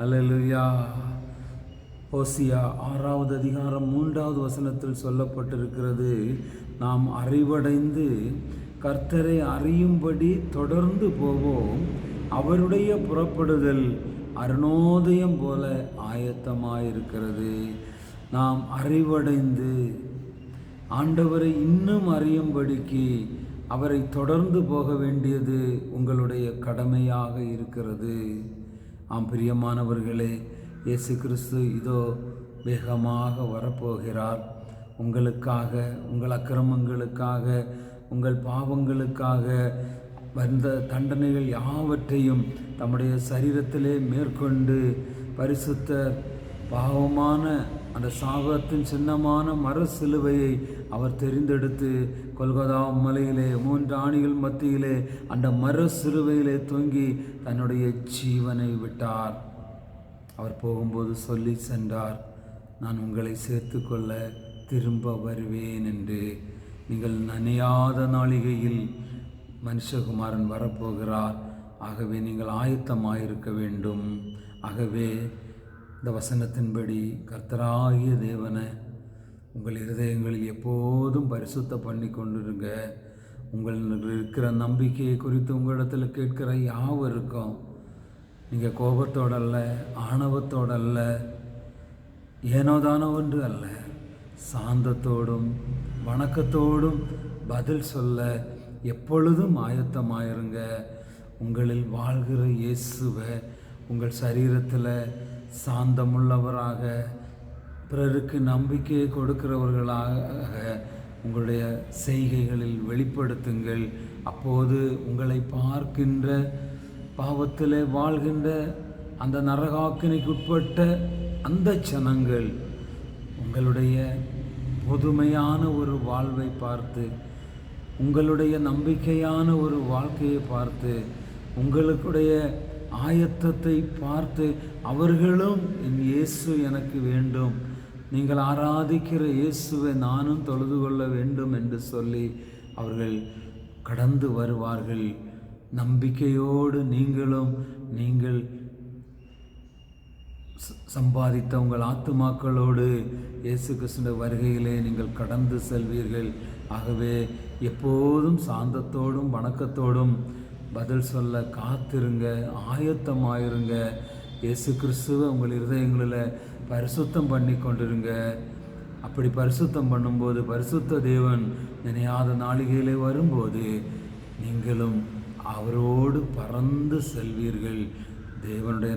அல்லேலூயா. ஓசியா 6வது அதிகாரம் 3வது வசனத்தில் சொல்லப்பட்டிருக்கிறது, நாம் அறிவடைந்து கர்த்தரை அறியும்படி தொடர்ந்து போவோம். அவருடைய புறப்படுதல் அருணோதயம் போல ஆயத்தமாயிருக்கிறது. நாம் அறிவடைந்து ஆண்டவரை இன்னும் அறியும்படிக்கு அவரை தொடர்ந்து போக வேண்டியது உங்களுடைய கடமையாக இருக்கிறது. ஆம் பிரியமானவர்களே, இயேசு கிறிஸ்து இதோ வேகமாக வரப்போகிறார். உங்களுக்காக, உங்கள் அக்கிரமங்களுக்காக, உங்கள் பாவங்களுக்காக வந்த தண்டனைகள் யாவற்றையும் தம்முடைய சரீரத்திலே மேற்கொண்டு பரிசுத்த பாவமான அந்த சாபத்தின் சின்னமான மர சிலுவையை அவர் தெரிந்தெடுத்து கொல்கொதா மலையிலே 3 ஆணிகள் மத்தியிலே அந்த மர சிலுவையிலே தொங்கி தன்னுடைய ஜீவனை விட்டார். அவர் போகும்போது சொல்லி சென்றார், நான் உங்களை சேர்த்து கொள்ள திரும்ப வருவேன் என்று. நீங்கள் நனையாத நாளிகையில் மனுஷகுமாரன் வரப்போகிறார். ஆகவே நீங்கள் ஆயத்தமாயிருக்க வேண்டும். ஆகவே இந்த வசனத்தின்படி கர்த்தராகிய தேவனை உங்கள் இருதயங்களில் எப்போதும் பரிசுத்த பண்ணி கொண்டிருங்க. உங்களுக்கு இருக்கிற நம்பிக்கையை குறித்து உங்களிடத்தில் கேட்கிற யாவருக்கும் நீங்கள் கோபத்தோடல்ல, ஆணவத்தோடல்ல, ஏனோதானோ ஒன்று அல்ல, சாந்தத்தோடும் வணக்கத்தோடும் பதில் சொல்ல எப்பொழுதும் ஆயத்தமாயிருங்க. உங்களில் வாழ்கிற இயேசுவை உங்கள் சரீரத்தில் சாந்தமுள்ளவராக, பிறருக்கு நம்பிக்கையை கொடுக்கிறவர்களாக உங்களுடைய செய்கைகளில் வெளிப்படுத்துங்கள். அப்போது உங்களை பார்க்கின்ற, பாவத்தில் வாழ்கின்ற அந்த நரகாக்கினைக்குட்பட்ட அந்த ஜனங்கள் உங்களுடைய புதுமையான ஒரு வாழ்வை பார்த்து, உங்களுடைய நம்பிக்கையான ஒரு வாழ்க்கையை பார்த்து, உங்களுடைய ஆயத்தத்தை பார்த்து அவர்களும் என் இயேசு எனக்கு வேண்டும், நீங்கள் ஆராதிக்கிற இயேசுவை நானும் தொழுது கொள்ள வேண்டும் என்று சொல்லி அவர்கள் கடந்து வருவார்கள். நம்பிக்கையோடு நீங்கள் சம்பாதித்த உங்கள் ஆத்துமாக்களோடு இயேசு கிறிஸ்துவின் வருகையிலே நீங்கள் கடந்து செல்வீர்கள். ஆகவே எப்போதும் சாந்தத்தோடும் வணக்கத்தோடும் பதில் சொல்ல காத்திருங்க, ஆயத்தமாயிருங்க. இயேசு கிறிஸ்துவை உங்கள் இருதயங்களில் பரிசுத்தம் பண்ணி கொண்டிருங்க. அப்படி பரிசுத்தம் பண்ணும்போது பரிசுத்த தேவன் நினையாத நாளிகையிலே வரும்போது நீங்களும் அவரோடு பறந்து செல்வீர்கள். தேவனுடைய